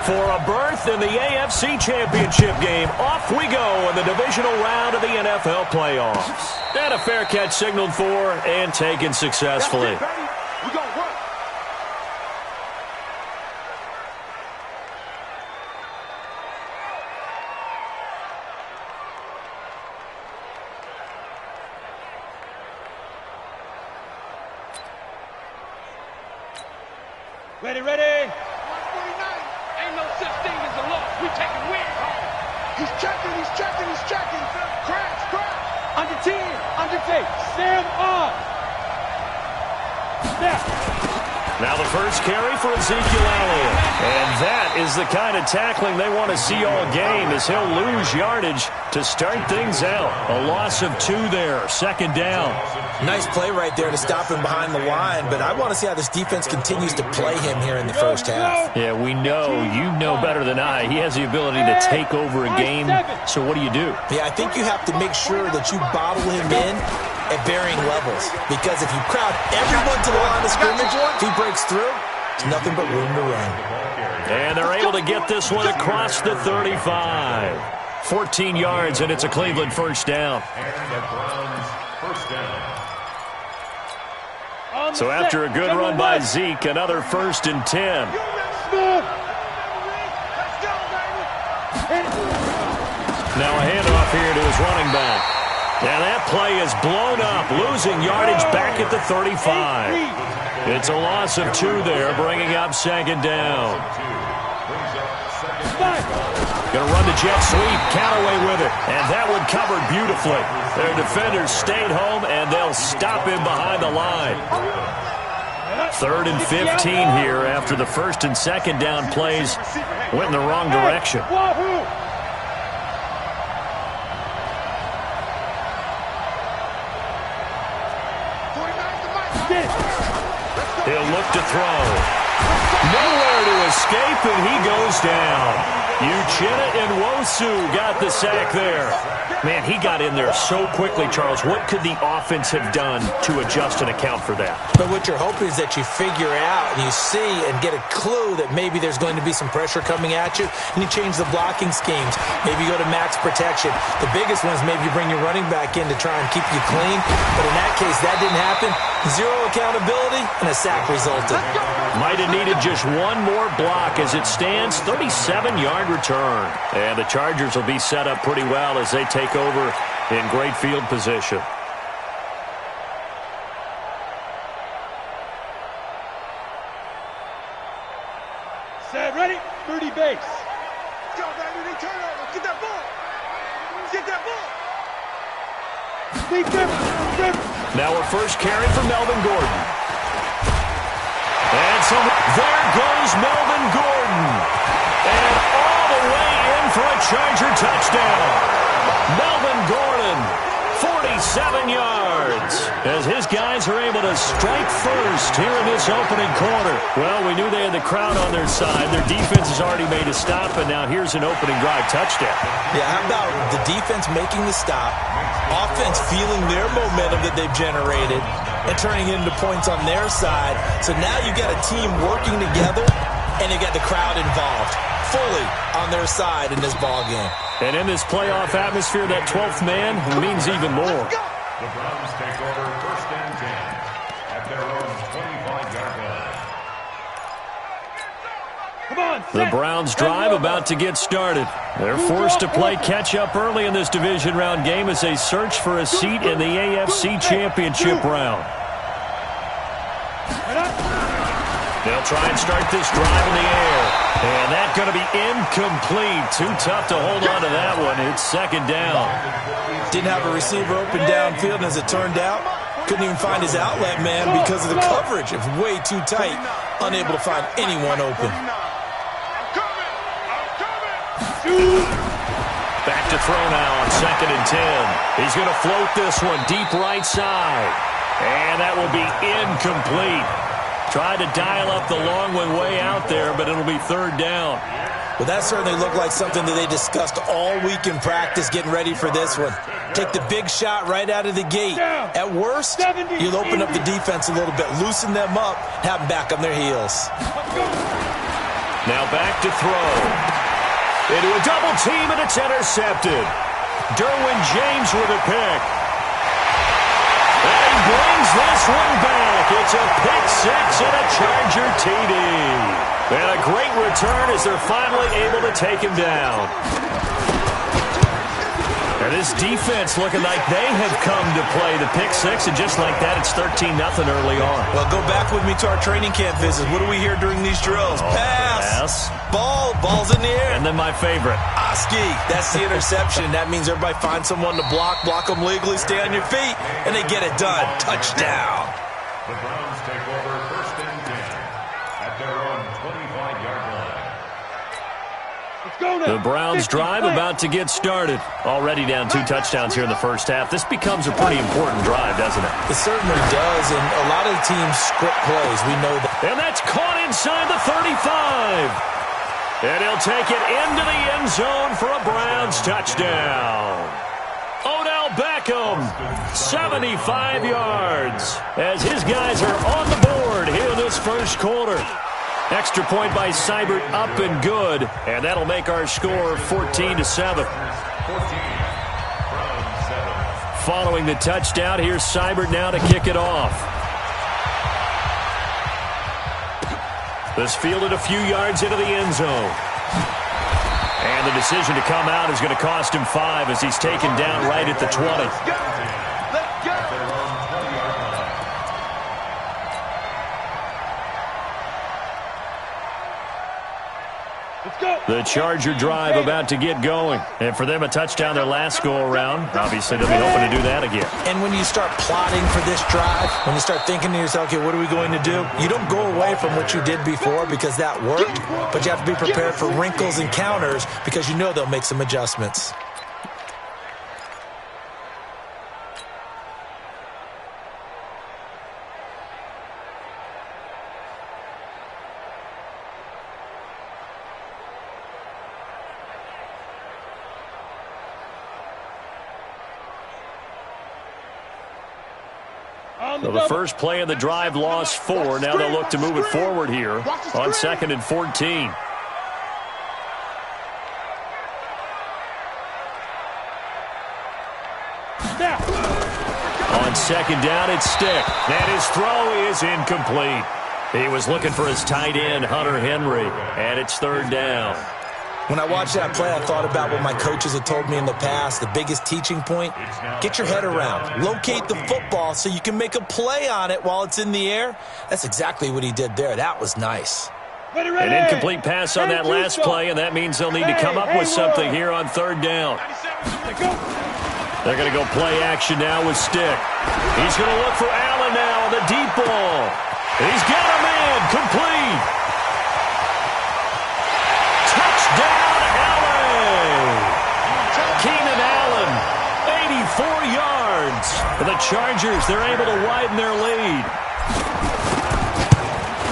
For a berth in the AFC Championship game, off we go in the divisional round of the NFL playoffs. And a fair catch signaled for and taken successfully. Ready, ready. 149. Ain't no such thing as a loss. We taking wins home. He's checking, he's checking, he's checking. Crash, crash. Under 10, under 10. Stand on. Snap. Now the first carry for Ezekiel Elliott. And that is the kind of tackling they want to see all game, as he'll lose yardage to start things out. A loss of 2 there, second down. Nice play right there to stop him behind the line, but I want to see how this defense continues to play him here in the first half. Yeah, we know. You know better than I. He has the ability to take over a game, so what do you do? Yeah, I think you have to make sure that you bottle him in at varying levels, because if you crowd everyone to the line of scrimmage, if he breaks through, there's nothing but room to run. And they're able to get this one across the 35. 14 yards, and it's a Cleveland first down. So after a good run by Zeke, another 1st and 10. Now a handoff here to his running back. And that play is blown up, losing yardage back at the 35. It's a loss of 2 there, bringing up second down. Going to run the jet sweep, Callaway with it, and that one covered beautifully. Their defenders stayed home, and they'll stop him behind the line. 3rd and 15 here after the 1st and 2nd down plays went in the wrong direction. He'll look to throw. Nowhere to escape, and he goes down. Uchenna Nwosu got the sack there. Man, he got in there so quickly, Charles. What could the offense have done to adjust and account for that? But what you're hoping is that you figure out and you see and get a clue that maybe there's going to be some pressure coming at you, and you change the blocking schemes. Maybe you go to max protection. The biggest one is maybe you bring your running back in to try and keep you clean. But in that case, that didn't happen. 0 accountability, and a sack resulted. Might have needed just one more block. As it stands, 37-yard return. And the Chargers will be set up pretty well as they take over in great field position. Set, ready, 30 base. Go, baby, turn over. Get that ball. Get that ball. Now a first carry for Melvin Gordon. And so there goes Melvin Gordon. And all the way in for a Charger touchdown. Melvin Gordon, 47 yards, as his guys are able to strike first here in this opening quarter. Well, we knew they had the crowd on their side. Their defense has already made a stop, and now here's an opening drive touchdown. Yeah, how about the defense making the stop, offense feeling their momentum that they've generated, and turning it into points on their side. So now you got a team working together, and you got the crowd involved fully on their side in this ball game. And in this playoff atmosphere, that 12th man means even more. The Browns take over 1st and 10 at their own 25-yard line. The Browns drive about to get started. They're forced to play catch-up early in this division round game as they search for a seat in the AFC Championship round. They'll try and start this drive in the air. And that's going to be incomplete. Too tough to hold on to that one. It's second down. Didn't have a receiver open downfield, and as it turned out, couldn't even find his outlet man because of the coverage. It was way too tight. Unable to find anyone open. Back to throw now on 2nd and 10. He's going to float this one deep right side. And that will be incomplete. Tried to dial up the long one way out there, but it'll be 3rd down. Well, that certainly looked like something that they discussed all week in practice getting ready for this one. Take the big shot right out of the gate. At worst, you'll open up the defense a little bit, loosen them up, have them back on their heels. Now back to throw. Into a double team, and it's intercepted. Derwin James with a pick. And he brings this one back. It's a pick six and a Charger TD. And a great return as they're finally able to take him down. And this defense looking like they have come to play the pick six, and just like that, it's 13-0 early on. Well, go back with me to our training camp visits. What do we hear during these drills? Pass. Ball's in the air. And then my favorite. Oski, that's the interception. That means everybody finds someone to block them legally, stay on your feet, and they get it done. Touchdown. The Browns take over first and 10 at their own 25-yard line. Let's go now. The Browns drive about to get started. Already down 2 touchdowns here in the first half. This becomes a pretty important drive, doesn't it? It certainly does, and a lot of the teams script plays. We know that. And that's caught inside the 35. And he'll take it into the end zone for a Browns touchdown. Odell Beckham, 75 yards, as his guys are on the board here in this first quarter. Extra point by Seibert, up and good, and that'll make our score 14-7. Following the touchdown, here's Seibert now to kick it off. This fielded a few yards into the end zone. And the decision to come out is going to cost him 5 as he's taken down right at the 20. Let's go. The Charger drive about to get going. And for them, a touchdown their last go-around. Obviously, they'll be hoping to do that again. And when you start plotting for this drive, when you start thinking to yourself, okay, what are we going to do? You don't go away from what you did before because that worked, but you have to be prepared for wrinkles and counters because you know they'll make some adjustments. So the first play of the drive lost 4. Now they'll look to move it forward here on 2nd and 14. On 2nd down, it's Stick. And his throw is incomplete. He was looking for his tight end, Hunter Henry, and it's 3rd down. When I watched that play, I thought about what my coaches had told me in the past. The biggest teaching point, get your head around. Locate the football so you can make a play on it while it's in the air. That's exactly what he did there. That was nice. An incomplete pass on that last play, and that means they'll need to come up with something here on 3rd down. They're going to go play action now with Stick. He's going to look for Allen now on the deep ball. He's got a man, complete. Touchdown, Allen! Keenan Allen, 84 yards. For the Chargers, they're able to widen their lead.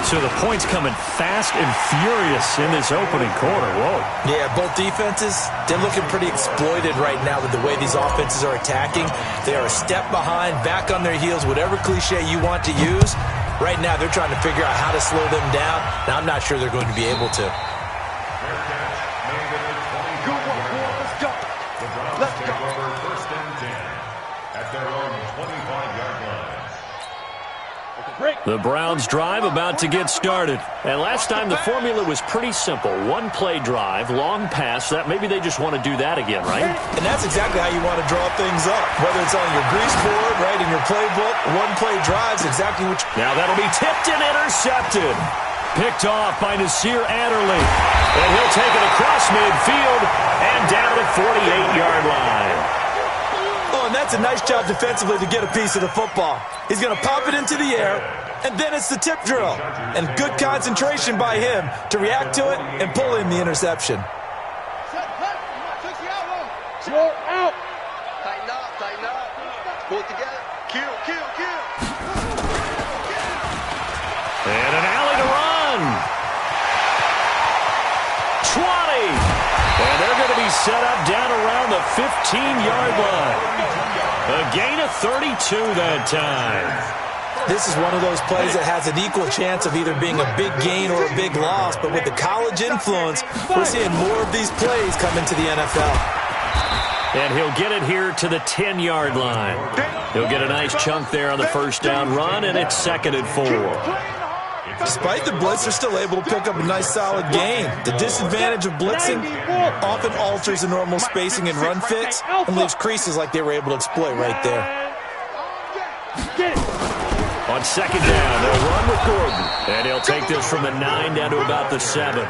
So the points coming fast and furious in this opening quarter. Whoa. Yeah, both defenses, they're looking pretty exploited right now with the way these offenses are attacking. They are a step behind, back on their heels, whatever cliche you want to use. Right now, they're trying to figure out how to slow them down, and I'm not sure they're going to be able to. Let's go. First and 10 at their own 25-yard line. The Browns drive about to get started. And last time the formula was pretty simple. 1 play drive, long pass. That maybe they just want to do that again, right? And that's exactly how you want to draw things up. Whether it's on your grease board, right, in your playbook, 1 play drive's exactly what you... Now that'll be tipped and intercepted. Picked off by Nasir Adderley. And he'll take it across midfield and down the 48-yard line. Oh, and that's a nice job defensively to get a piece of the football. He's going to pop it into the air, and then it's the tip drill. And good concentration by him to react to it and pull in the interception. Slow out. Tighten up. Pull it together. Kill. And an alley to run. 20. And they're going to be set up down around the 15-yard line. A gain of 32 that time. This is one of those plays that has an equal chance of either being a big gain or a big loss, but with the college influence, we're seeing more of these plays come into the NFL. And he'll get it here to the 10-yard line. He'll get a nice chunk there on the first down run, and it's 2nd and 4. Despite the blitz, they're still able to pick up a nice solid gain. The disadvantage of blitzing often alters the normal spacing and run fits and leaves creases like they were able to exploit right there. On 2nd down, they'll run with Gordon. And he'll take this from the 9 down to about the 7.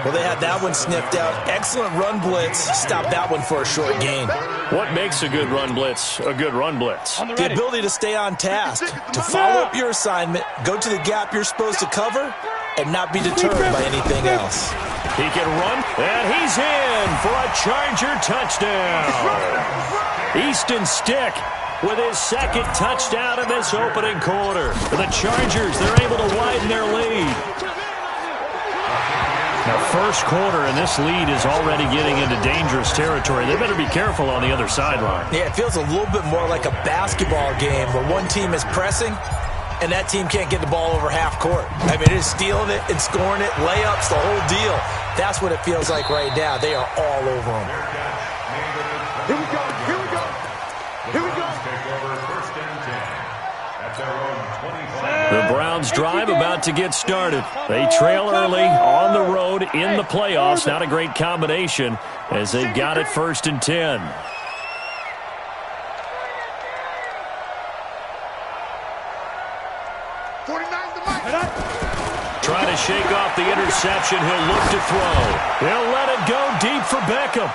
Well, they had that one sniffed out. Excellent run blitz. Stop that one for a short gain. What makes a good run blitz a good run blitz? The ability to stay on task, to follow up your assignment, go to the gap you're supposed to cover, and not be deterred by anything else. He can run, and he's in for a Charger touchdown. Easton Stick with his 2nd touchdown in this opening quarter. For the Chargers, they're able to widen their lead. Now, first quarter, and this lead is already getting into dangerous territory. They better be careful on the other sideline. Yeah, it feels a little bit more like a basketball game where one team is pressing and that team can't get the ball over half court. I mean, it is stealing it and scoring it, layups, the whole deal. That's what it feels like right now. They are all over them. Here we go. Here we go. Here we go. Take over 1st and 10 at their own 25. The Browns drive about to get started. They trail early on the road in the playoffs. Not a great combination as they've got it 1st and 10. Trying to shake off the interception. He'll look to throw. He'll let it go deep for Beckham.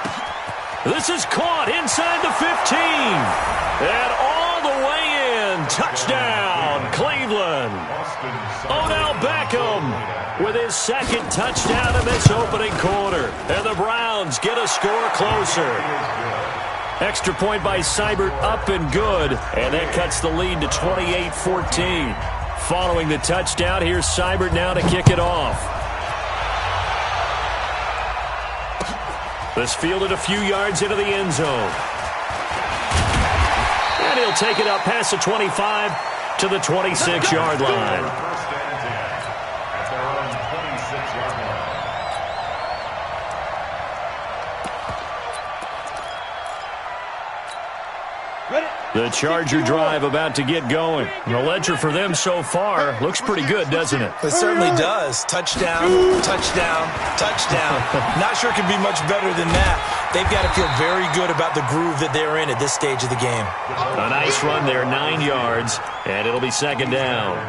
This is caught inside the 15. And all the way in. Touchdown, Cleveland. Odell Beckham with his 2nd touchdown in this opening quarter. And the Browns get a score closer. Extra point by Seibert up and good. And that cuts the lead to 28-14. Following the touchdown, here's Seibert now to kick it off. This fielded a few yards into the end zone. And he'll take it up past the 25 to the 26-yard line. 1st and 10 at their own 26-yard line. The Charger drive about to get going. The ledger for them so far looks pretty good, doesn't it? It certainly does. Touchdown, touchdown, touchdown. Not sure it could be much better than that. They've got to feel very good about the groove that they're in at this stage of the game. A nice run there, 9 yards, and it'll be 2nd down.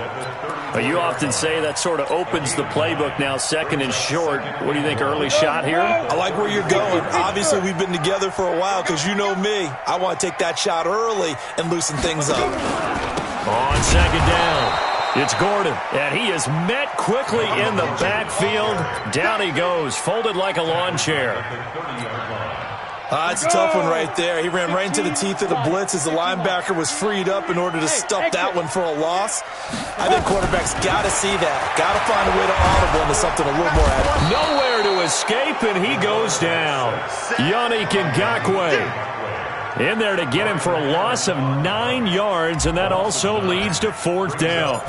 But you often say that sort of opens the playbook now, 2nd and short. What do you think, early shot here? I like where you're going. Obviously, we've been together for a while because you know me. I want to take that shot early and loosen things up. On 2nd down, it's Gordon, and he is met quickly in the backfield. Down he goes, folded like a lawn chair. It's a tough one right there. He ran right into the teeth of the blitz as the linebacker was freed up in order to stuff that one for a loss. I think quarterbacks got to see that. Got to find a way to audible into something a little more adequate. Nowhere to escape, and he goes down. Yannick Ngakoue in there to get him for a loss of 9 yards, and that also leads to 4th down.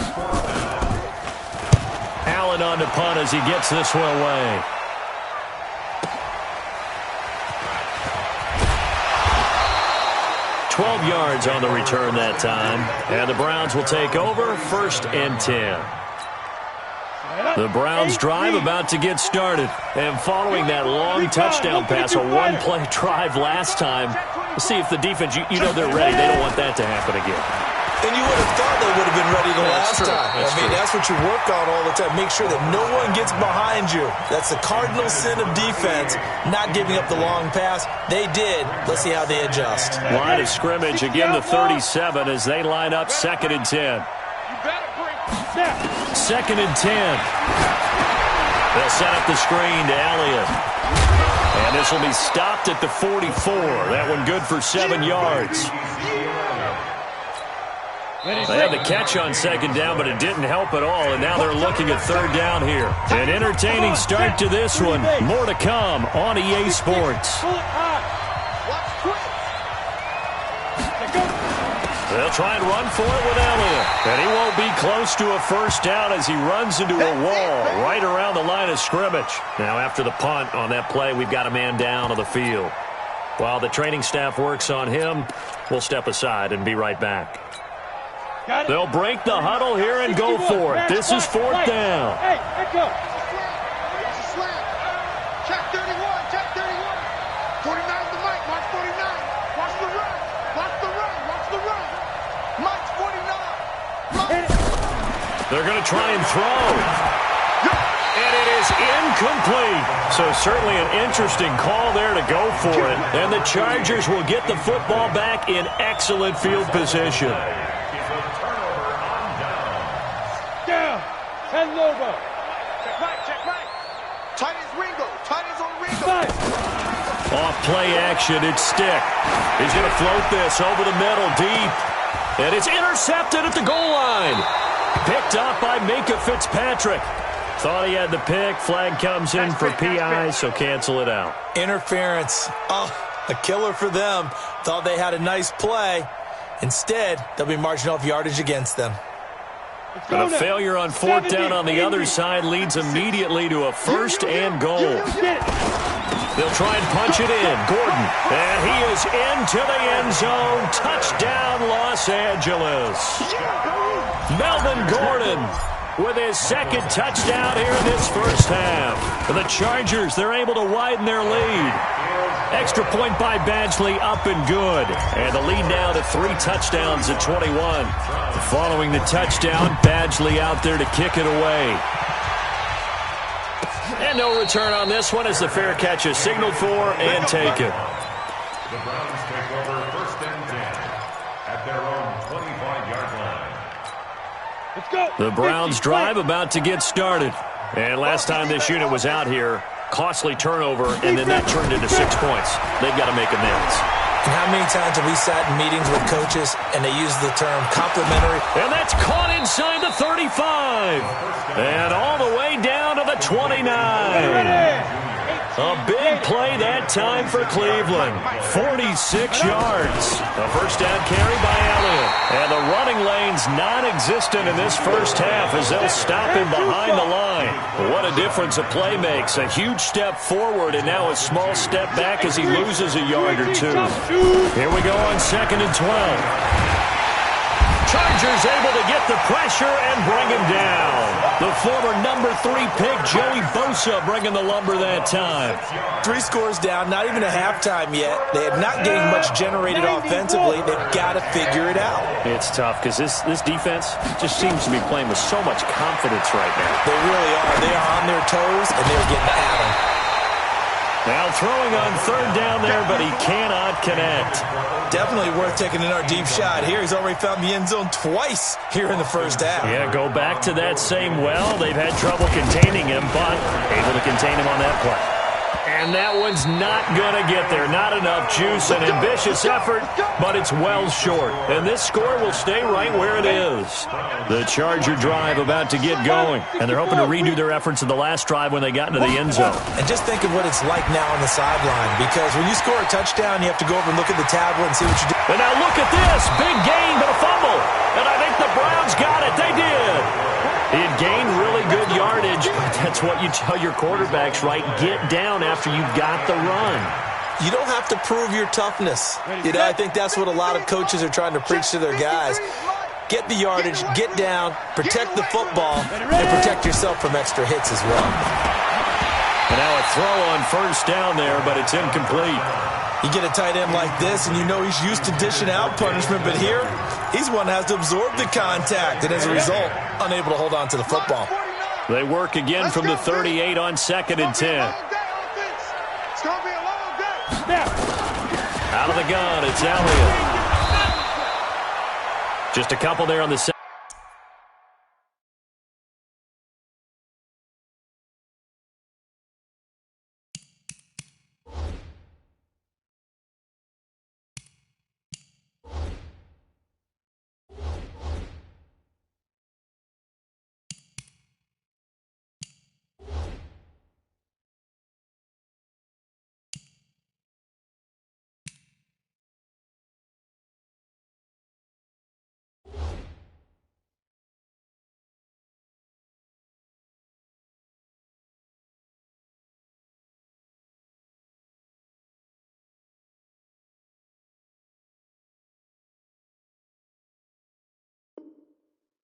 Allen on the punt as he gets this one away. $12 yards on the return that time, and the Browns will take over 1st and 10. The Browns drive about to get started, and following that long touchdown pass, a one-play drive last time, we'll see if the defense, you know they're ready. They don't want that to happen again. And you would have thought they would have been ready the last time. That's what you work on all the time. Make sure that no one gets behind you. That's the cardinal sin of defense, not giving up the long pass. They did. Let's see how they adjust. Line of scrimmage, again the 37 as they line up 2nd and 10. 2nd and 10. They'll set up the screen to Elliott. And this will be stopped at the 44. That one good for 7 yards. They had the catch on 2nd down, but it didn't help at all, and now they're looking at 3rd down here. An entertaining start to this one. More to come on EA Sports. They'll try and run for it with Elliott. And he won't be close to a first down as he runs into a wall right around the line of scrimmage. Now after the punt on that play, we've got a man down on the field. While the training staff works on him, we'll step aside and be right back. They'll break the huddle here and go for it. This is fourth down. Hey, let's go. Check 31, check 31. 49 to Mike, Mark 49. Watch the run, watch the run, watch the run. Mike's 49. They're going to try and throw. And it is incomplete. So certainly an interesting call there to go for it. And the Chargers will get the football back in excellent field position. Down and over. Check Mike, check Mike. Tight ends Ringo, tight ends on Ringo. Off play action, it's Stick. He's going to float this over the middle deep. And it's intercepted at the goal line. Picked up by Minka Fitzpatrick. Thought he had the pick. Flag comes in for PI, so cancel it out. Interference. Oh, a killer for them. Thought they had a nice play. Instead, they'll be marching off yardage against them. And a failure on fourth down on the other side leads immediately to a first and goal. They'll try and punch it in. Gordon. And he is into the end zone. Touchdown, Los Angeles. Melvin Gordon with his second touchdown here in this first half. For the Chargers, they're able to widen their lead. Extra point by Badgley, up and good. And the lead now to 3 touchdowns at 21. Following the touchdown, Badgley out there to kick it away. And no return on this one as the fair catch is signaled for and taken. The Browns take over first and 10 at their own 25-yard line. Let's go. The Browns drive about to get started. And last time this unit was out here, costly turnover, and then that turned into 6 points. They've got to make amends. And how many times have we sat in meetings with coaches and they use the term complimentary? And that's caught inside the 35. And all the way down to the 29. A big play that time for Cleveland. 46 yards. A first down carry by Elliott. And the running lane's non-existent in this first half as they'll stop him behind the line. What a difference a play makes. A huge step forward and now a small step back as he loses a yard or two. Here we go on 2nd and 12. Chargers able to get the pressure and bring him down. The former number 3 pick, Joey Bosa, bringing the lumber that time. 3 scores down, not even a halftime yet. They are not getting much generated offensively. They've got to figure it out. It's tough because this defense just seems to be playing with so much confidence right now. They really are. They are on their toes, and they're getting at them. Now throwing on 3rd down there, but he cannot connect. Definitely worth taking another deep shot here. He's already found the end zone twice here in the first half. Yeah, go back to that same well. They've had trouble containing him, but able to contain him on that play. And that one's not going to get there. Not enough juice, an ambitious effort, but it's well short. And this score will stay right where it is. The Charger drive about to get going. And they're hoping to redo their efforts in the last drive when they got into the end zone. And just think of what it's like now on the sideline. Because when you score a touchdown, you have to go over and look at the tablet and see what you do. And now look at this. Big gain, but a fumble. And I think the Browns got it. They did. He had gained really good yardage, but that's what you tell your quarterbacks, right? Get down after you've got the run. You don't have to prove your toughness. You know, I think that's what a lot of coaches are trying to preach to their guys. Get the yardage, get down, protect the football, and protect yourself from extra hits as well. And now a throw on first down there, but it's incomplete. You get a tight end like this, and you know he's used to dishing out punishment, but here, he's one that has to absorb the contact, and as a result, unable to hold on to the football. They work again from the 38 on 2nd and 10. It's going to be a long day. Out of the gun, it's Elliott. Just a couple there on the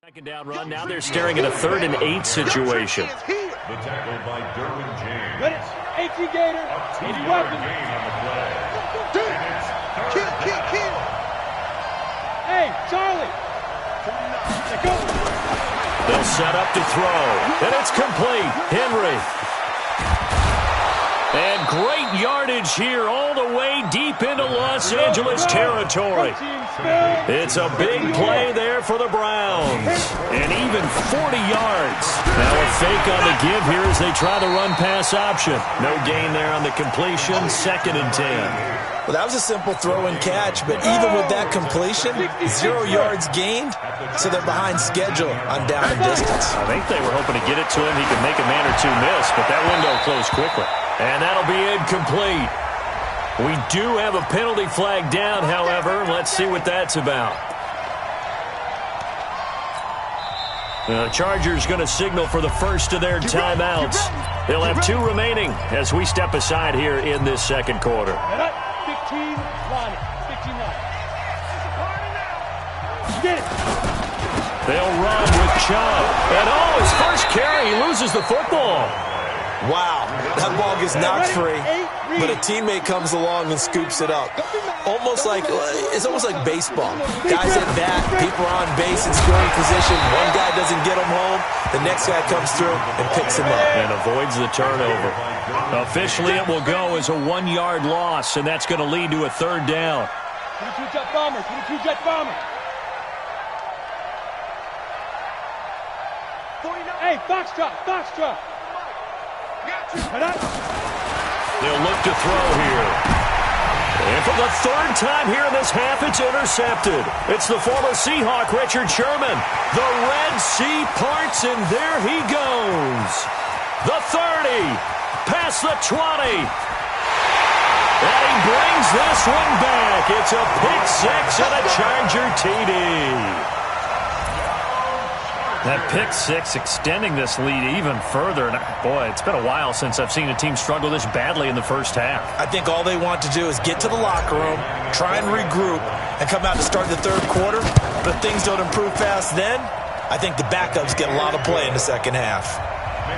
Second down run. Now they're staring at a 3rd and 8 situation. The tackle by Derwin James. Ready? AT Gator. He's weapon. Gain on the play. And it's Kill. Hey, Charlie. Let's go. They'll set up to throw. And it's complete. Henry. And great yardage here all the way deep into Los Angeles territory. It's a big play there for the Browns. And even 40 yards. Now a fake on the give here as they try the run-pass option. No gain there on the completion. 2nd and 10. Well, that was a simple throw and catch, but even with that completion, 0 yards gained, so they're behind schedule on down and distance. I think they were hoping to get it to him. He could make a man or two miss, but that window closed quickly. And that'll be incomplete. We do have a penalty flag down, however. Let's see what that's about. The Chargers going to signal for the first of their timeouts. They'll have 2 remaining as we step aside here in this second quarter. 15 line. 15 line. Get it. They'll run with Chubb. And his first carry, he loses the football. Wow, that ball gets knocked free, but a teammate comes along and scoops it up. It's almost like baseball. Guys at bat, people are on base in scoring position. One guy doesn't get him home, the next guy comes through and picks him up. And avoids the turnover. Officially, it will go as a 1-yard loss, and that's going to lead to a 3rd down. 22 jet bomber. 22 jet bomber. Hey, Foxtrot. They'll look to throw here. And for the 3rd time here in this half, it's intercepted. It's the former Seahawk, Richard Sherman. The Red Sea parts, and there he goes. The 30, past the 20. And he brings this one back. It's a pick 6 and a Charger TD. That pick 6 extending this lead even further. And boy, it's been a while since I've seen a team struggle this badly in the first half. I think all they want to do is get to the locker room, try and regroup, and come out to start the 3rd quarter. But if things don't improve fast then, I think the backups get a lot of play in the second half.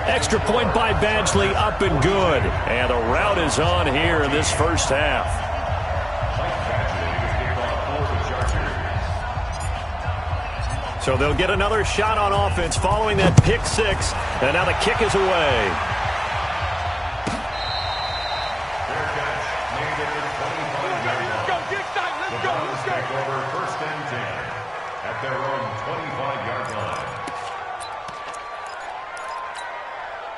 Extra point by Badgley, up and good. And the route is on here in this first half. So they'll get another shot on offense following that pick 6. And now the kick is away. Fair catch made at the 25-yard line. The Browns take over 1st and 10 at their own 25-yard line.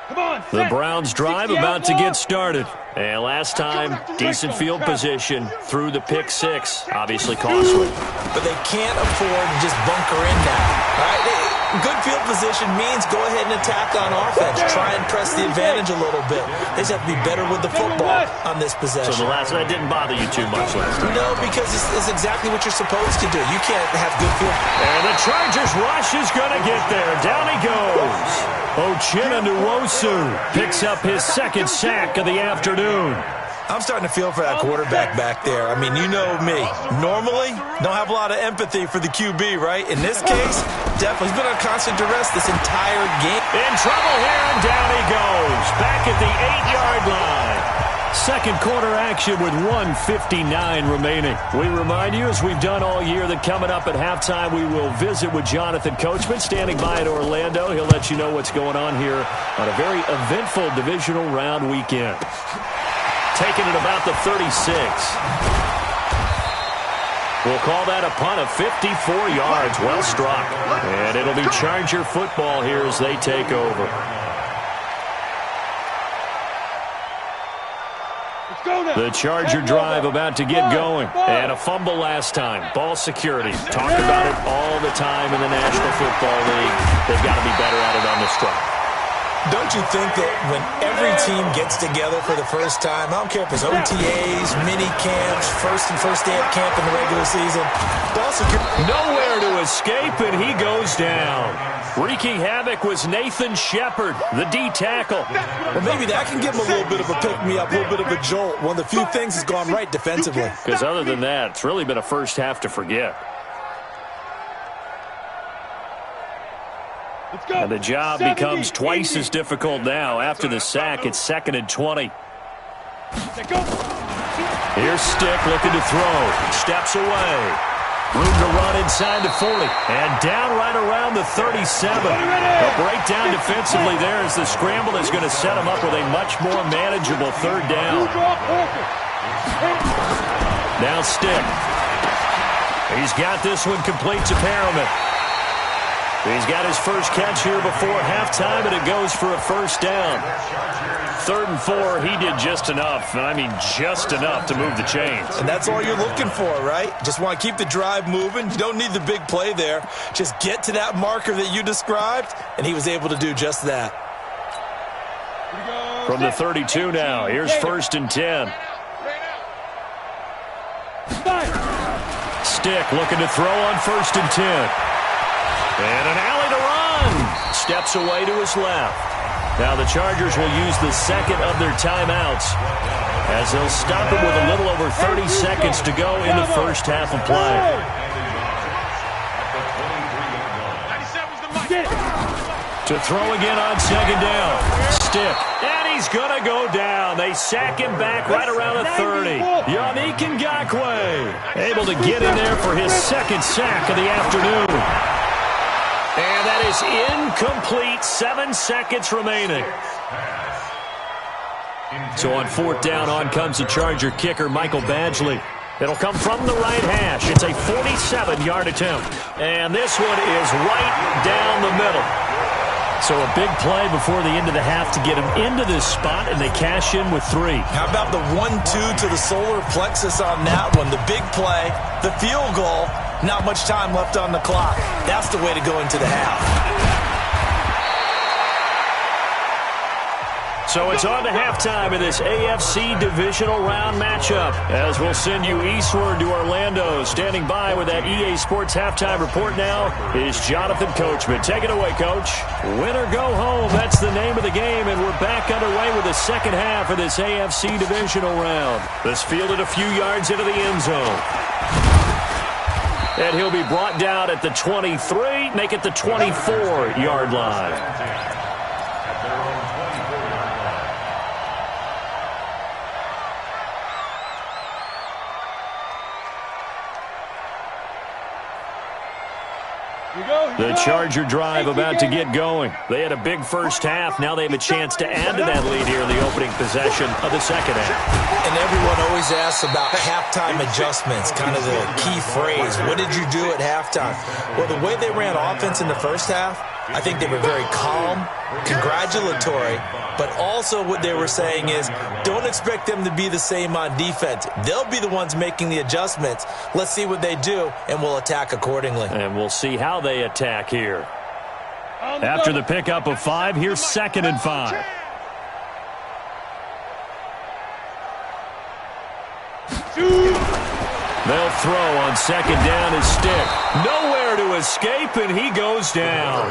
Come on, the Browns drive about to get started. And last time, decent field position through the pick 6. Obviously costly. But they can't afford to just bunker in now. All right? Good field position means go ahead and attack on offense. Try and press the advantage a little bit. They just have to be better with the football on this possession. So that didn't bother you too much last time? No, because it's exactly what you're supposed to do. You can't have good field. And the Chargers rush is going to get there. Down he goes. Uchenna Nwosu picks up his 2nd sack of the afternoon. I'm starting to feel for that quarterback back there. I mean, you know me. Normally, don't have a lot of empathy for the QB, right? In this case, definitely. He's been on constant duress this entire game. In trouble here, and down he goes. Back at the 8-yard line. Second quarter action with 1:59 remaining. We remind you, as we've done all year, that coming up at halftime, we will visit with Jonathan Coachman, standing by in Orlando. He'll let you know what's going on here on a very eventful divisional round weekend. Taking it about the 36. We'll call that a punt of 54 yards. Well struck. And it'll be Charger football here as they take over. The Charger drive about to get going. And a fumble last time. Ball security. Talked about it all the time in the National Football League. They've got to be better at it on this drive. Don't you think that when every team gets together for the first time, I don't care if it's OTAs, mini camps, first day of camp in the regular season, nowhere to escape, and he goes down. Wreaking havoc was Nathan Shepard, the D tackle. Well, maybe that can give him a little bit of a pick-me-up, a little bit of a jolt. One of the few things has gone right defensively. Because other than that, it's really been a first half to forget. And the job becomes twice as difficult now. After the sack, it's 2nd and 20. Here's Stick looking to throw. Steps away. Room to run inside the 40. And down right around the 37. A breakdown defensively there as the scramble is going to set him up with a much more manageable 3rd down. Now Stick. He's got this one complete to Perriman. He's got his first catch here before halftime, and it goes for a 1st down. 3rd and 4, he did just enough, and I mean just enough to move the chains. And that's all you're looking for, right? Just want to keep the drive moving. You don't need the big play there. Just get to that marker that you described, and he was able to do just that. From the 32 now, here's 1st and 10. Stick looking to throw on 1st and 10. And an alley to run. Steps away to his left. Now the Chargers will use the 2nd of their timeouts as they'll stop it with a little over 30 seconds to go in the first half of play. To throw again on 2nd down. Stick. And he's going to go down. They sack him back right around the 30. Yannick Ngakoue able to get in there for his 2nd sack of the afternoon. And that is incomplete. 7 seconds remaining. So on 4th down, on comes the Charger kicker, Michael Badgley. It'll come from the right hash. It's a 47-yard attempt. And this one is right down the middle. So a big play before the end of the half to get him into this spot, and they cash in with 3. How about the 1-2 to the solar plexus on that one? The big play, the field goal, not much time left on the clock. That's the way to go into the half. So it's on to halftime in this AFC divisional round matchup, as we'll send you eastward to Orlando. Standing by with that EA Sports halftime report now is Jonathan Coachman. Take it away, Coach. Win or go home, that's the name of the game, and we're back underway with the second half of this AFC divisional round. This fielded a few yards into the end zone. And he'll be brought down at the 23, make it the 24-yard line. The Charger drive about to get going. They had a big first half. Now they have a chance to add to that lead here in the opening possession of the second half. And everyone always asks about halftime adjustments, kind of the key phrase. What did you do at halftime? Well, the way they ran offense in the first half, I think they were very calm, congratulatory, but also what they were saying is don't expect them to be the same on defense. They'll be the ones making the adjustments. Let's see what they do, and we'll attack accordingly. And we'll see how they attack here. After the pickup of 5, here's 2nd and 5. They'll throw on 2nd down as Stick. Nowhere to escape, and he goes down.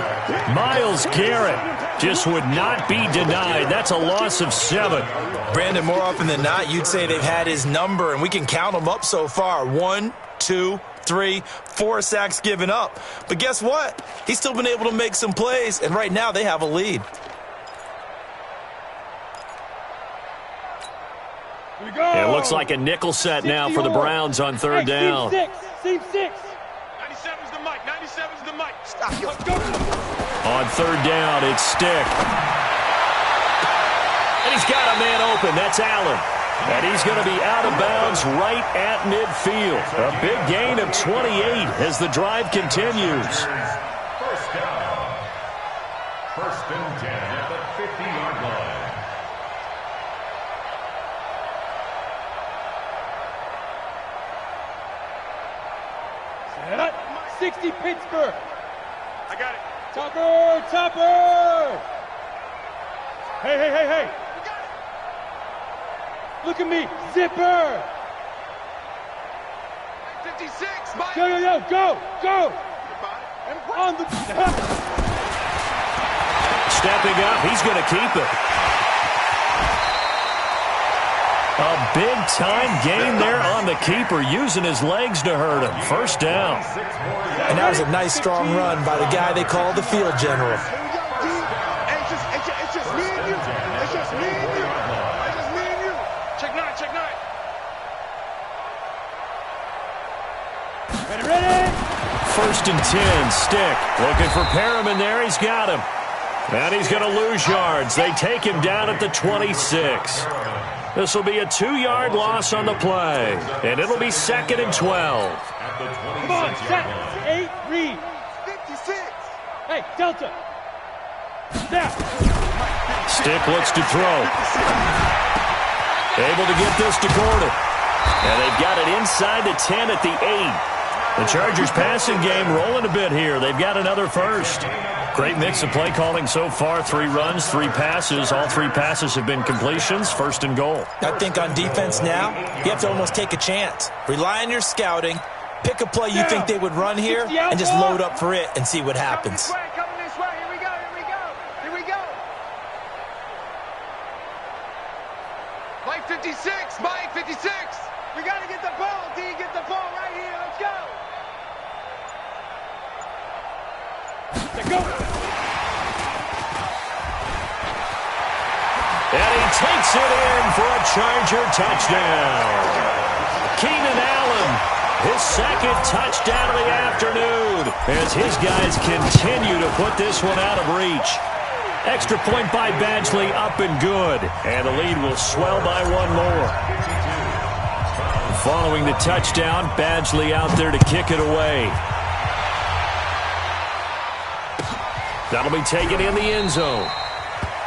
Myles Garrett just would not be denied. That's a loss of 7. Brandon, more often than not, you'd say they've had his number, and we can count them up so far. 1, 2, 3, 4 sacks given up. But guess what? He's still been able to make some plays, and right now they have a lead. It looks like a nickel set now for the Browns on 3rd down. Seam 6. 97's the mic. 97's the mic. Stop. On 3rd down, it's Stick. And he's got a man open. That's Allen. And he's going to be out of bounds right at midfield. A big gain of 28 as the drive continues. First down. 1st and 10 at the 50-yard line. 60 Pittsburgh. I got it. Topper. Hey. Look at me. Zipper. 56. Mike. Go. On the... Stepping up. He's going to keep it. A big-time gain there on the keeper, using his legs to hurt him. First down. And that was a nice, strong run by the guy they call the field general. It's just me and you. It's just me and you. It's just me and you. Check nine, check nine. Ready? First and 10, Stick. Looking for Perriman there. He's got him. And he's going to lose yards. They take him down at the 26. This will be a 2-yard loss on the play. And it'll be 2nd and 12. Come on, set. 8, read. 56. Hey, Delta. Now. Stick looks to throw. Able to get this to Gordon. And they've got it inside the 10 at the 8. The Chargers passing game rolling a bit here. They've got another first. Great mix of play calling so far. 3 runs, 3 passes. All 3 passes have been completions. 1st and goal. I think on defense now, you have to almost take a chance. Rely on your scouting. Pick a play you think they would run here and just load up for it and see what happens. Coming this way. Here we go. Here we go. Mike 56. Mike 56. We got to get the ball, D. Get the ball right here. Let's go. Let's go. And he takes it in for a Charger touchdown. Keenan Allen, his 2nd touchdown of the afternoon, as his guys continue to put this one out of reach. Extra point by Badgley, up and good. And the lead will swell by 1 more. Following the touchdown, Badgley out there to kick it away. That'll be taken in the end zone.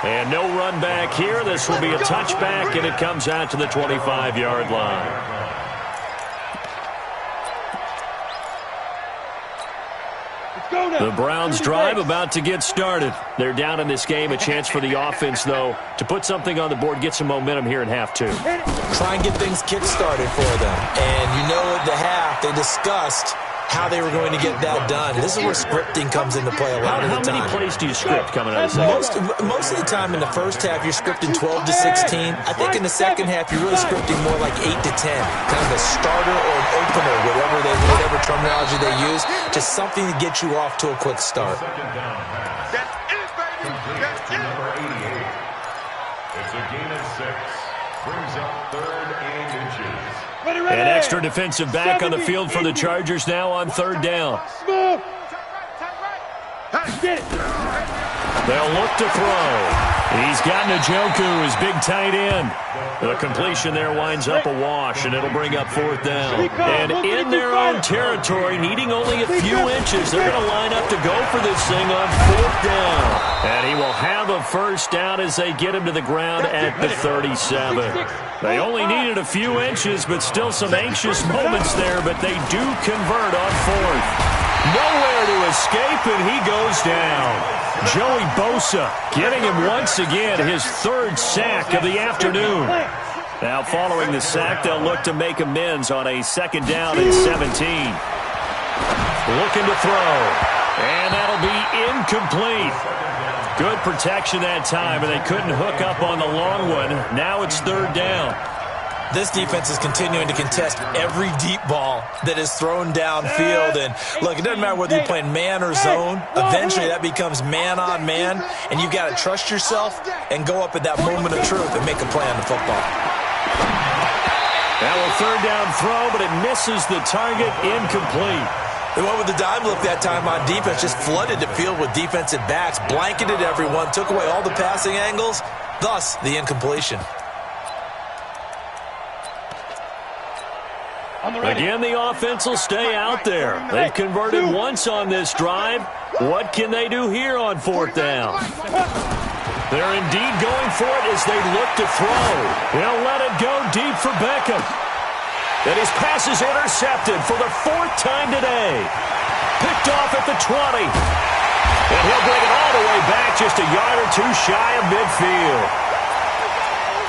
And no run back here. This will be a touchback, and it comes out to the 25-yard line. The Browns drive about to get started. They're down in this game. A chance for the offense, though, to put something on the board, get some momentum here in half 2. Try and get things kick-started for them. And you know at the half, they discussed how they were going to get that done. This is where scripting comes into play a lot of the time. How many plays do you script coming out of the second? Most of the time in the first half, you're scripting 12 to 16. I think in the second half, you're really scripting more like 8 to 10. Kind of a starter or an opener, whatever terminology they use. Just something to get you off to a quick start. That's it, baby. That's it. Number 88. It's a gain of 6. Brings up 3rd and inches. An extra defensive back on the field for the Chargers now on 3rd down. They'll look to throw. He's got Njoku, his big tight end. The completion there winds up a wash, and it'll bring up 4th down. And in their own territory, needing only a few inches, they're going to line up to go for this thing on 4th down. And he will have a first down as they get him to the ground at the 37. They only needed a few inches, but still some anxious moments there, but they do convert on 4th. Nowhere to escape, and he goes down. Joey Bosa getting him once again his 3rd sack of the afternoon. Now following the sack, they'll look to make amends on a 2nd down and 17. Looking to throw, and that'll be incomplete. Good protection that time, and they couldn't hook up on the long one. Now it's 3rd down. This defense is continuing to contest every deep ball that is thrown downfield. And, look, it doesn't matter whether you're playing man or zone. Eventually, that becomes man-on-man, and you've got to trust yourself and go up at that moment of truth and make a play on the football. That will 3rd down throw, but it misses the target, incomplete. They went with the dime look that time on defense, just flooded the field with defensive backs, blanketed everyone, took away all the passing angles, thus the incompletion. Again, the offense will stay out there. They've converted once on this drive. What can they do here on 4th down? They're indeed going for it as they look to throw. They'll let it go deep for Beckham. And his pass is intercepted for the 4th time today. Picked off at the 20. And he'll bring it all the way back just a yard or 2 shy of midfield.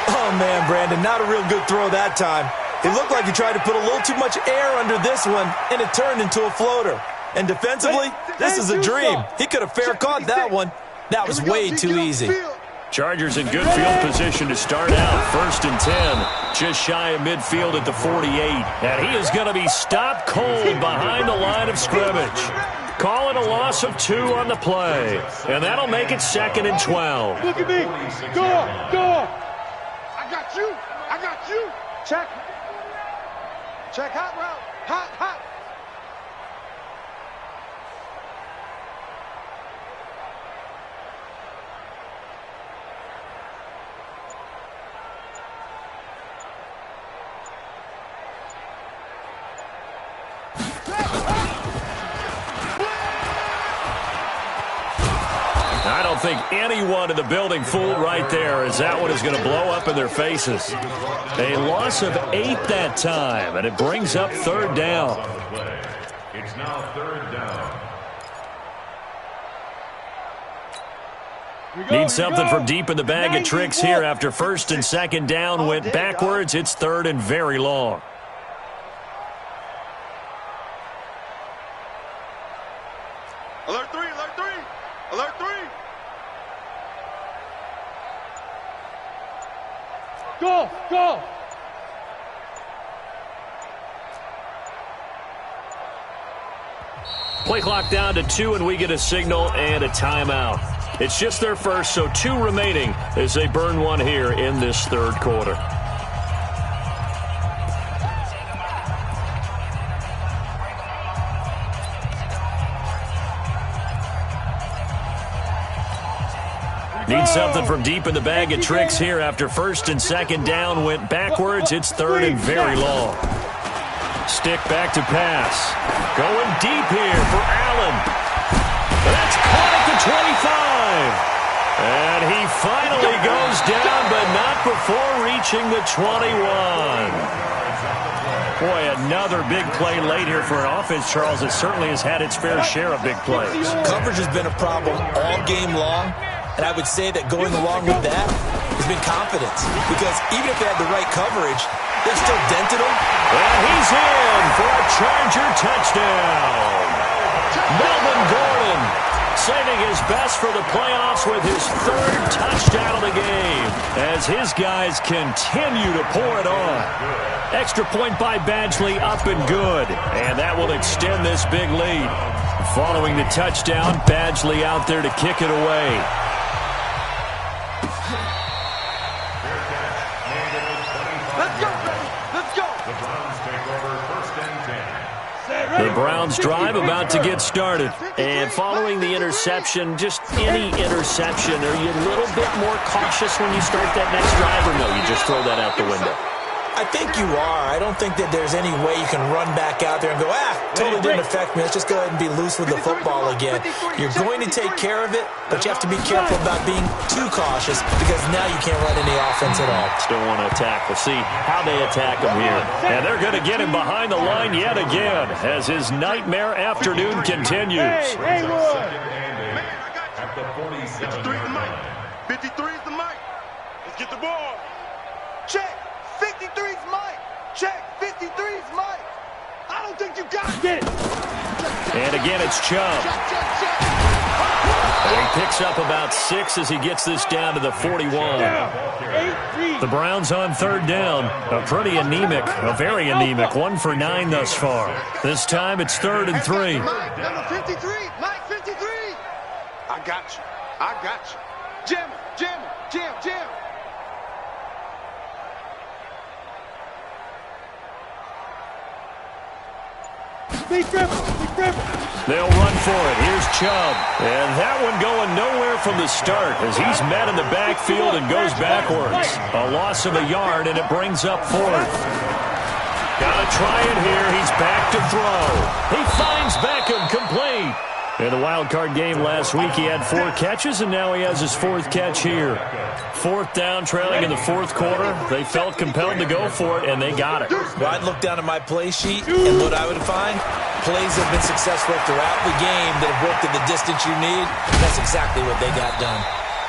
Oh, man, Brandon, not a real good throw that time. It looked like he tried to put a little too much air under this one, and it turned into a floater. And defensively, this is a dream. He could have fair caught that one. That was way too easy. Chargers in good field position to start out. 1st and 10. Just shy of midfield at the 48. And he is going to be stopped cold behind the line of scrimmage. Call it a loss of 2 on the play. And that'll make it 2nd and 12. Look at me. Go. I got you. Check. Hot route. Hot. I don't think anyone in the building fooled right there, as that one is going to blow up in their faces. A loss of 8 that time, and it brings up 3rd down. It's now 3rd down. Need something from deep in the bag of tricks here after 1st and 2nd down went backwards. It's 3rd and very long. Alert 3. Go. Play clock down to 2, and we get a signal and a timeout. It's just their first, so 2 remaining as they burn one here in this 3rd quarter. Need something from deep in the bag of tricks here after 1st and 2nd down went backwards. It's 3rd and very long. Stick back to pass. Going deep here for Allen. That's caught at the 25. And he finally goes down, but not before reaching the 21. Boy, another big play late here for an offense, Charles, that certainly has had its fair share of big plays. Coverage has been a problem all game long. And I would say that going along with that has been confidence. Because even if they had the right coverage, they still dented him. And he's in for a Charger touchdown. Melvin Gordon saving his best for the playoffs with his 3rd touchdown of the game as his guys continue to pour it on. Extra point by Badgley, up and good. And that will extend this big lead. Following the touchdown, Badgley out there to kick it away. The Browns drive about to get started. And following the interception, just any interception, are you a little bit more cautious when you start that next drive, or no, you just throw that out the window? I think you are. I don't think that there's any way you can run back out there and go, totally didn't affect me. Let's just go ahead and be loose with the football again. You're going to take care of it, but you have to be careful about being too cautious because now you can't run any offense at all. Still want to attack. We'll see how they attack him here. And they're going to get him behind the line yet again as his nightmare afternoon continues. At the 47. 53 is the mic. Let's get the ball. Check. 53's Mike. Check. 53's Mike. I don't think you got it. And again, it's Chubb. And he picks up about 6 as he gets this down to the 41. The Browns on 3rd down. A very anemic 1 for 9 thus far. This time it's 3rd and 3. Number 53. Mike 53. I got you. Jam. Big Ripper. They'll run for it. Here's Chubb. And that one going nowhere from the start as he's met in the backfield and goes backwards. A loss of a yard, and it brings up 4th. Gotta try it here. He's back to throw. He finds Beckham complete. In the wild card game last week, he had 4 catches, and now he has his 4th catch here. 4th down, trailing in the 4th quarter. They felt compelled to go for it, and they got it. Well, I'd look down at my play sheet, and what I would find, plays have been successful throughout the game that have worked at the distance you need. That's exactly what they got done.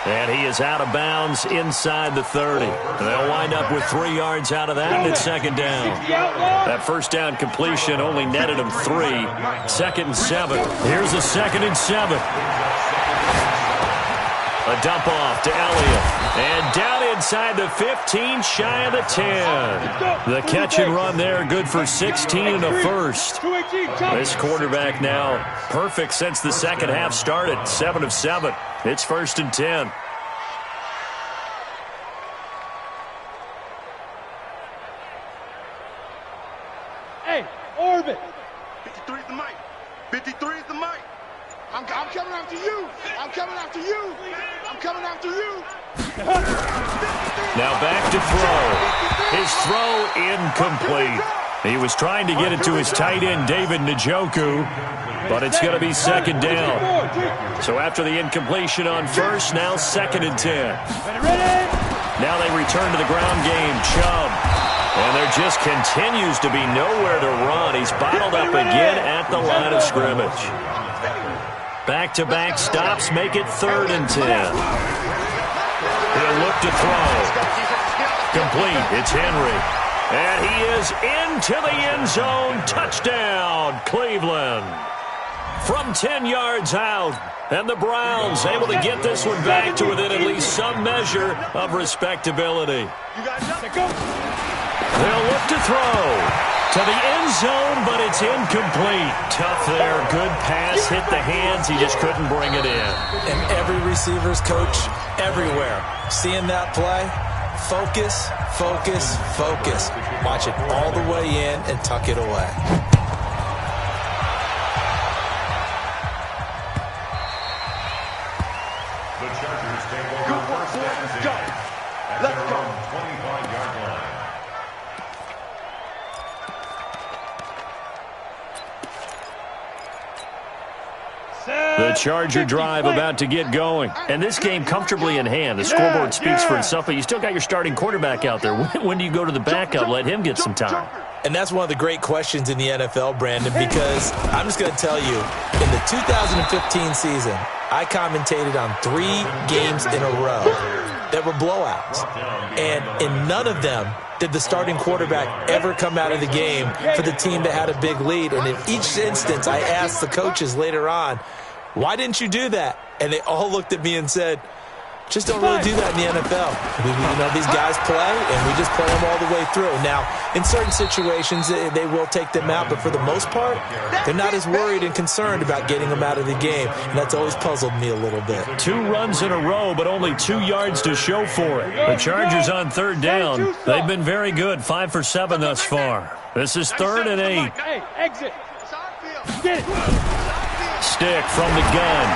And he is out of bounds inside the 30. They'll wind up with 3 yards out of that, and it's 2nd down. That 1st down completion only netted him 3. 2nd and 7. Here's a 2nd and 7. A dump off to Elliott. And down inside the 15, shy of the 10. The catch and run there, good for 16 and a first. This quarterback now perfect since the second half started. 7 of 7. It's 1st and 10. Hey, Orbit. 53 is the mic. 53 is the mic. I'm coming after you. I'm coming after you. I'm coming after you. Now back to throw. His throw incomplete. He was trying to get it to his tight end, David Njoku, but it's going to be 2nd down. So after the incompletion on first, now 2nd and 10. Now they return to the ground game. Chubb. And there just continues to be nowhere to run. He's bottled up again at the line of scrimmage. Back-to-back stops make it 3rd and 10. He'll look to throw. Complete. It's Henry. And he is into the end zone. Touchdown, Cleveland. From 10 yards out. And the Browns able to get this one back to within at least some measure of respectability. They'll look to throw. To the end zone, but it's incomplete. Tough there. Good pass. Hit the hands. He just couldn't bring it in. And every receiver's coach everywhere. Seeing that play, focus, focus, focus. Watch it all the way in and tuck it away. The Chargers take over first and 10 at their own 25-yard line. The Charger drive about to get going. And this game comfortably in hand. The scoreboard speaks for itself, but you still got your starting quarterback out there. When do you go to the backup? Let him get some time. And that's one of the great questions in the NFL, Brandon, because I'm just going to tell you, in the 2015 season, I commentated on 3 games in a row that were blowouts. And in none of them did the starting quarterback ever come out of the game for the team that had a big lead. And in each instance, I asked the coaches later on, why didn't you do that? And they all looked at me and said, just don't really do that in the NFL. These guys play, and we just play them all the way through. Now, in certain situations, they will take them out, but for the most part, they're not as worried and concerned about getting them out of the game, and that's always puzzled me a little bit. 2 runs in a row, but only 2 yards to show for it. The Chargers on 3rd down. They've been very good, 5 for 7 thus far. This is 3rd and 8. Hey, exit. Get it. Stick from the gun.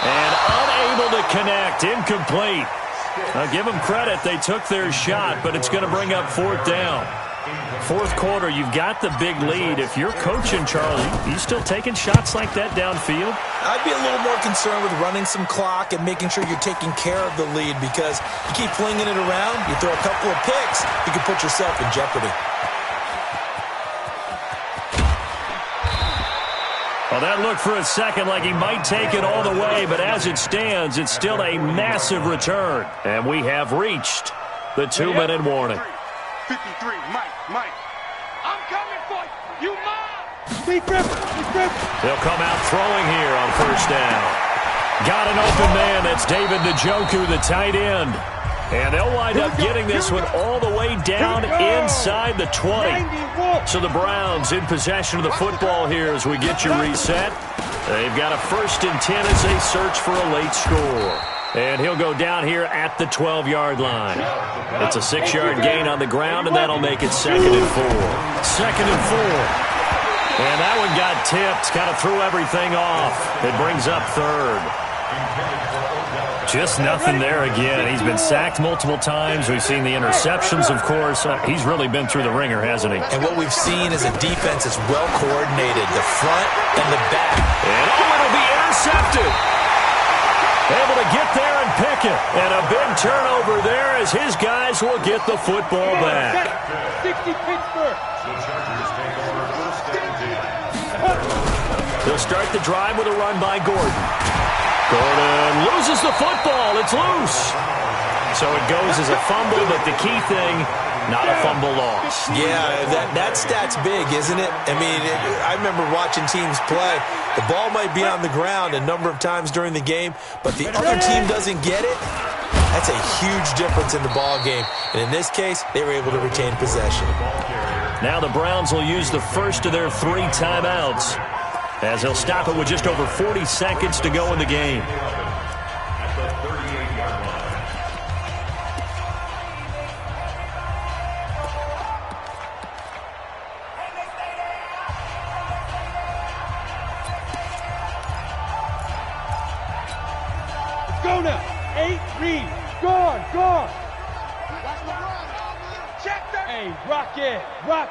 And unable to connect. Incomplete. I'll give them credit. They took their shot, but it's going to bring up 4th down. 4th quarter, you've got the big lead. If you're coaching, Charles, you still taking shots like that downfield? I'd be a little more concerned with running some clock and making sure you're taking care of the lead, because you keep flinging it around, you throw a couple of picks, you can put yourself in jeopardy. Well, that looked for a second like he might take it all the way, but as it stands, it's still a massive return. And we have reached the 2-minute warning. 53, Mike. I'm coming for you. You mine. Be Griffin. They'll come out throwing here on 1st down. Got an open man. That's David Njoku, the tight end. And they'll wind up getting this one all the way down inside the 20. So the Browns in possession of the football here as we get you reset. They've got a 1st and 10 as they search for a late score. And he'll go down here at the 12-yard line. It's a 6-yard gain on the ground, and that'll make it 2nd and 4. 2nd and 4. And that one got tipped, kind of threw everything off. It brings up 3rd. Just nothing there again. He's been sacked multiple times. We've seen the interceptions, of course. He's really been through the ringer, hasn't he? And what we've seen is a defense that's well coordinated, the front and the back. And it'll be intercepted. Able to get there and pick it. And a big turnover there as his guys will get the football back. 60 Pittsburgh. The Chargers take over 1st and 10. They'll start the drive with a run by Gordon. Gordon loses the football. It's loose. So it goes as a fumble, but the key thing, not a fumble loss. Yeah, that stat's big, isn't it? I mean, I remember watching teams play. The ball might be on the ground a number of times during the game, but the other team doesn't get it. That's a huge difference in the ball game. And in this case, they were able to retain possession. Now the Browns will use the first of their 3 timeouts, as they'll stop it with just over 40 seconds to go in the game. At the 38-yard line. Let's go now. 8, read. Guard. Check that. Hey, rock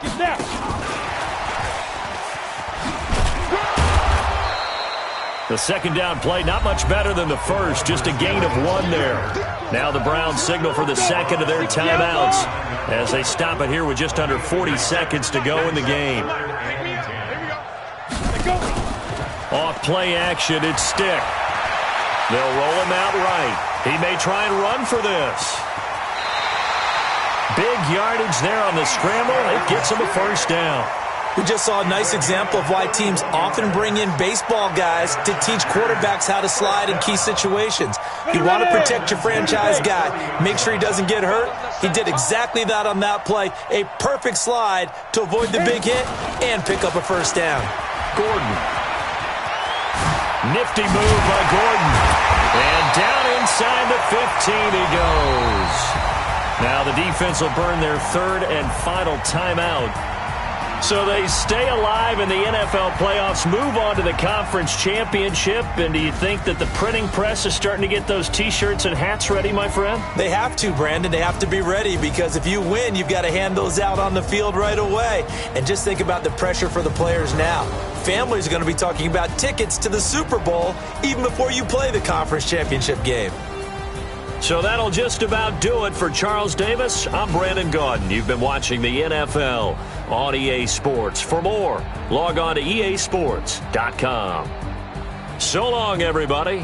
it now. The second down play, not much better than the first, just a gain of 1 there. Now the Browns signal for the second of their timeouts as they stop it here with just under 40 seconds to go in the game. Off play action, it's Stick. They'll roll him out right. He may try and run for this. Big yardage there on the scramble. It gets him a first down. We just saw a nice example of why teams often bring in baseball guys to teach quarterbacks how to slide in key situations. You want to protect your franchise guy. Make sure he doesn't get hurt. He did exactly that on that play. A perfect slide to avoid the big hit and pick up a first down. Gordon. Nifty move by Gordon. And down inside the 15 he goes. Now the defense will burn their 3rd and final timeout. So they stay alive in the NFL playoffs, move on to the conference championship. And do you think that the printing press is starting to get those T-shirts and hats ready, my friend? They have to, Brandon. They have to be ready because if you win, you've got to hand those out on the field right away. And just think about the pressure for the players now. Families are going to be talking about tickets to the Super Bowl even before you play the conference championship game. So that'll just about do it for Charles Davis. I'm Brandon Gaudin. You've been watching the NFL on EA Sports. For more, log on to easports.com. So long, everybody.